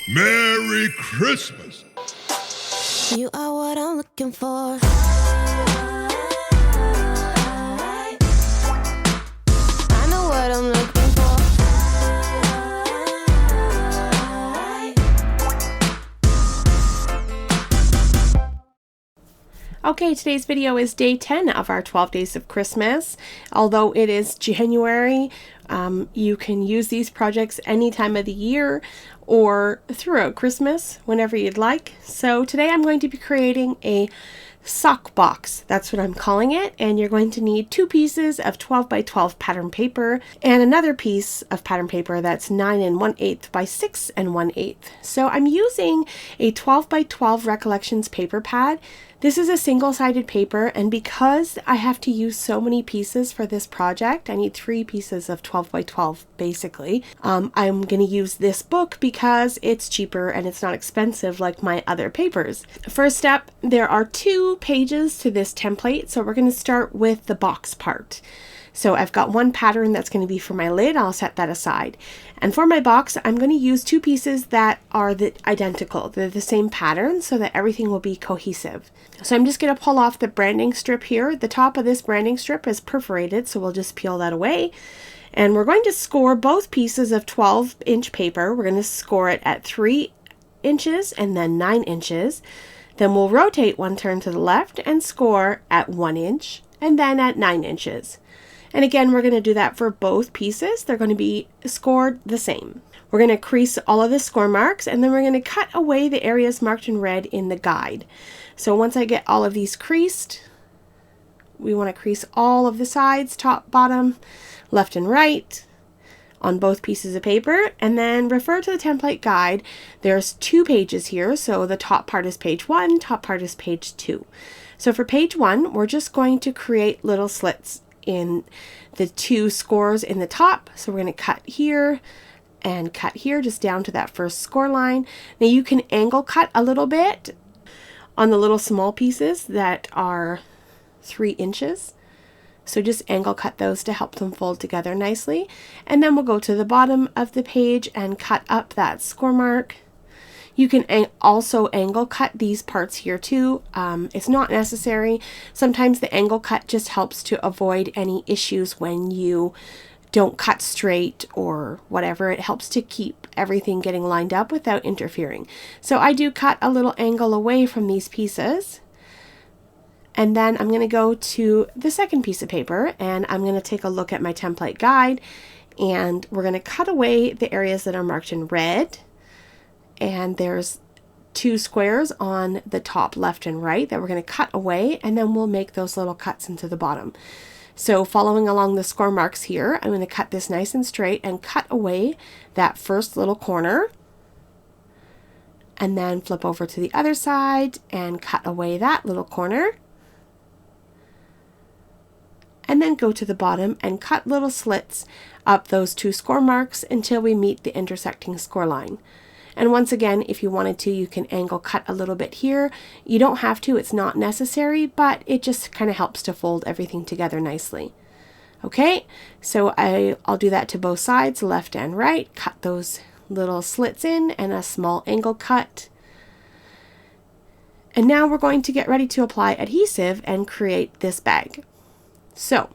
Merry Christmas! You are what I'm looking for. I know what I'm looking for. Okay, today's video is day 10 of our 12 days of Christmas. Although it is January, you can use these projects any time of the year or throughout Christmas, whenever you'd like. So today I'm going to be creating a sock box. That's what I'm calling it. And you're going to need 2 pieces of 12 by 12 pattern paper and another piece of pattern paper that's 9 1/8 by 6 1/8. So I'm using a 12 by 12 Recollections paper pad. This is a single-sided paper, and because I have to use so many pieces for this project, I need 3 pieces of 12 by 12 basically. I'm going to use this book because it's cheaper and it's not expensive like my other papers. First step, there are 2 pages to this template, so we're going to start with the box part. So I've got one pattern that's going to be for my lid. I'll set that aside. And for my box, I'm going to use 2 pieces that are identical. They're the same pattern so that everything will be cohesive. So I'm just going to pull off the branding strip here. The top of this branding strip is perforated, so we'll just peel that away. And we're going to score both pieces of 12-inch paper. We're going to score it at 3 inches and then 9 inches. Then we'll rotate 1 turn to the left and score at 1 inch and then at 9 inches. And again, we're going to do that for both pieces. They're going to be scored the same. We're going to crease all of the score marks, and then we're going to cut away the areas marked in red in the guide. So once I get all of these creased, we want to crease all of the sides, top, bottom, left and right on both pieces of paper, and then refer to the template guide. There's 2 pages here, so the top part is page 1, top part is page 2. So for page 1, we're just going to create little slits in the 2 scores in the top. So we're going to cut here and cut here just down to that first score line. Now you can angle cut a little bit on the little small pieces that are 3 inches. So just angle cut those to help them fold together nicely. And then we'll go to the bottom of the page and cut up that score mark. You can also angle cut these parts here too. It's not necessary. Sometimes the angle cut just helps to avoid any issues when you don't cut straight or whatever. It helps to keep everything getting lined up without interfering. So I do cut a little angle away from these pieces. And then I'm going to go to the second piece of paper and I'm going to take a look at my template guide, and we're going to cut away the areas that are marked in red. And there's 2 squares on the top left and right that we're going to cut away, and then we'll make those little cuts into the bottom. So following along the score marks here, I'm going to cut this nice and straight and cut away that first little corner, and then flip over to the other side and cut away that little corner, and then go to the bottom and cut little slits up those 2 score marks until we meet the intersecting score line. And once again, if you wanted to, you can angle cut a little bit here. You don't have to, it's not necessary, but it just kind of helps to fold everything together nicely. Okay, so I'll do that to both sides, left and right. Cut those little slits in and a small angle cut. And now we're going to get ready to apply adhesive and create this bag. So,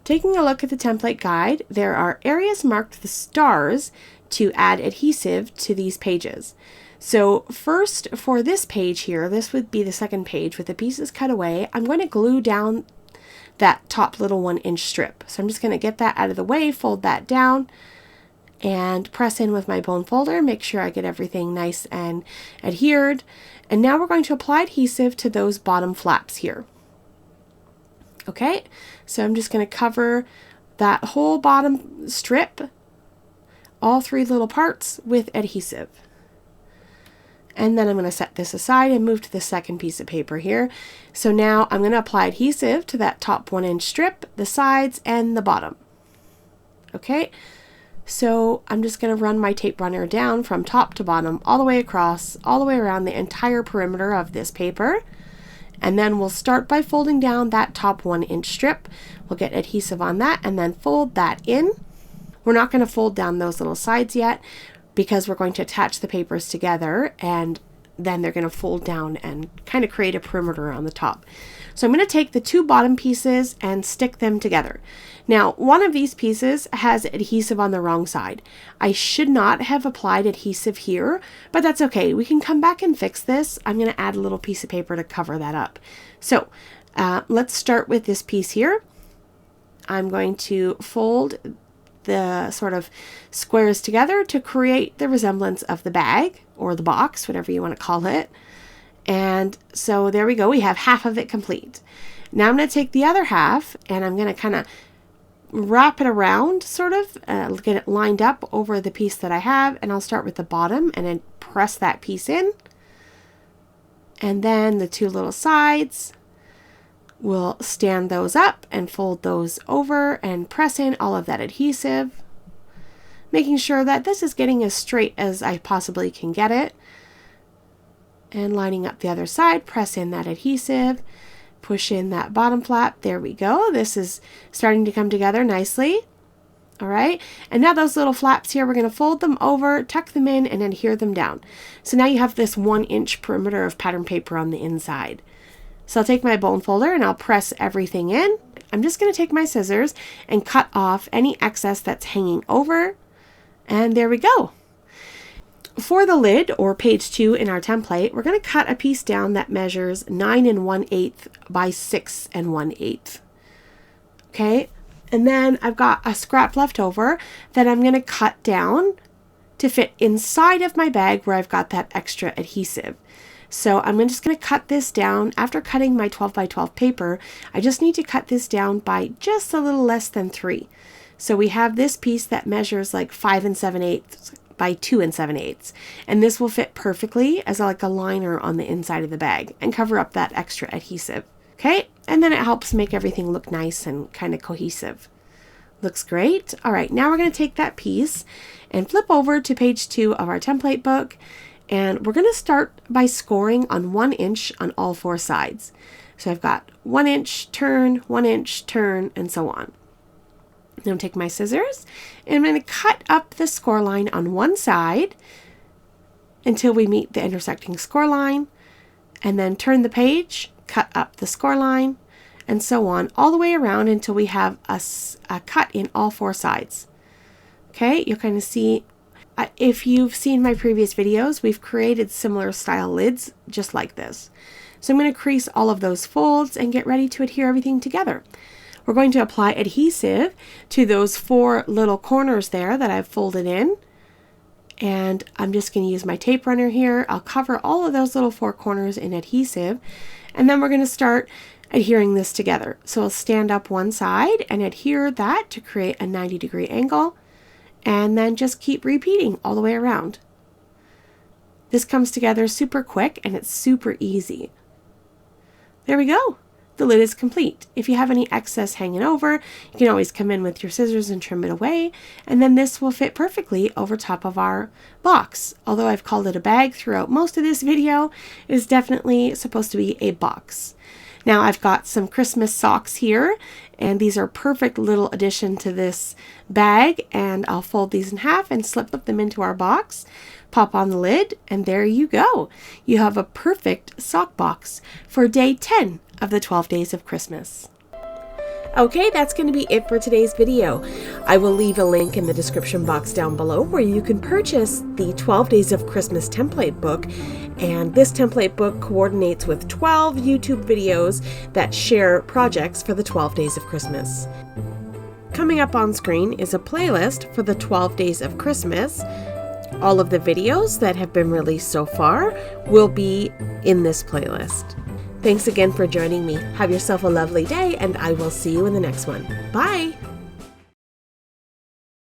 taking a look at the template guide, there are areas marked with stars to add adhesive to these pages. So first, for this page here, this would be the second page with the pieces cut away, I'm going to glue down that top little 1-inch strip. So I'm just going to get that out of the way, fold that down, and press in with my bone folder, make sure I get everything nice and adhered. And now we're going to apply adhesive to those bottom flaps here. Okay, so I'm just going to cover that whole bottom strip, all 3 little parts, with adhesive. And then I'm going to set this aside and move to the second piece of paper here. So now I'm going to apply adhesive to that top 1-inch strip, the sides, and the bottom. Okay, so I'm just going to run my tape runner down from top to bottom, all the way across, all the way around the entire perimeter of this paper. And then we'll start by folding down that top 1-inch strip. We'll get adhesive on that and then fold that in. We're not going to fold down those little sides yet because we're going to attach the papers together, and then they're going to fold down and kind of create a perimeter on the top. So I'm going to take the 2 bottom pieces and stick them together. Now, one of these pieces has adhesive on the wrong side. I should not have applied adhesive here, but that's okay. We can come back and fix this. I'm going to add a little piece of paper to cover that up. So let's start with this piece here. I'm going to fold the sort of squares together to create the resemblance of the bag or the box, whatever you want to call it. And so there we go. We have half of it complete. Now I'm going to take the other half and I'm going to kind of wrap it around, sort of get it lined up over the piece that I have. And I'll start with the bottom and then press that piece in. And then the 2 little sides, we'll stand those up and fold those over and press in all of that adhesive, making sure that this is getting as straight as I possibly can get it. And lining up the other side, press in that adhesive, push in that bottom flap. There we go. This is starting to come together nicely. All right. And now those little flaps here, we're going to fold them over, tuck them in, and adhere them down. So now you have this 1-inch perimeter of pattern paper on the inside. So I'll take my bone folder and I'll press everything in. I'm just going to take my scissors and cut off any excess that's hanging over. And there we go. For the lid, or page 2 in our template, we're going to cut a piece down that measures 9 1/8 by 6 1/8. Okay, and then I've got a scrap left over that I'm going to cut down to fit inside of my bag where I've got that extra adhesive. So I'm just going to cut this down. After cutting my 12 by 12 paper, I just need to cut this down by just a little less than 3. So we have this piece that measures like 5 7/8 by 2 7/8. And this will fit perfectly as like a liner on the inside of the bag and cover up that extra adhesive. Okay, and then it helps make everything look nice and kind of cohesive. Looks great. All right, now we're going to take that piece and flip over to page 2 of our template book. And we're going to start by scoring on 1 inch on all 4 sides. So I've got 1 inch, turn, 1 inch, turn, and so on. Then I'll take my scissors and I'm going to cut up the score line on one side until we meet the intersecting score line, and then turn the page, cut up the score line, and so on all the way around until we have a cut in all 4 sides. Okay, you'll kind of see. If you've seen my previous videos, we've created similar style lids just like this. So I'm going to crease all of those folds and get ready to adhere everything together. We're going to apply adhesive to those 4 little corners there that I've folded in. And I'm just going to use my tape runner here. I'll cover all of those little 4 corners in adhesive. And then we're going to start adhering this together. So I'll stand up one side and adhere that to create a 90-degree angle. And then just keep repeating all the way around. This comes together super quick and it's super easy. There we go. The lid is complete. If you have any excess hanging over, you can always come in with your scissors and trim it away, and then this will fit perfectly over top of our box. Although I've called it a bag throughout most of this video, it is definitely supposed to be a box. Now I've got some Christmas socks here, and these are a perfect little addition to this bag, and I'll fold these in half and slip them into our box, pop on the lid, and there you go. You have a perfect sock box for day 10 of the 12 days of Christmas. Okay, that's going to be it for today's video. I will leave a link in the description box down below where you can purchase the 12 Days of Christmas template book. And this template book coordinates with 12 YouTube videos that share projects for the 12 Days of Christmas. Coming up on screen is a playlist for the 12 Days of Christmas. All of the videos that have been released so far will be in this playlist. Thanks again for joining me. Have yourself a lovely day, and I will see you in the next one. Bye!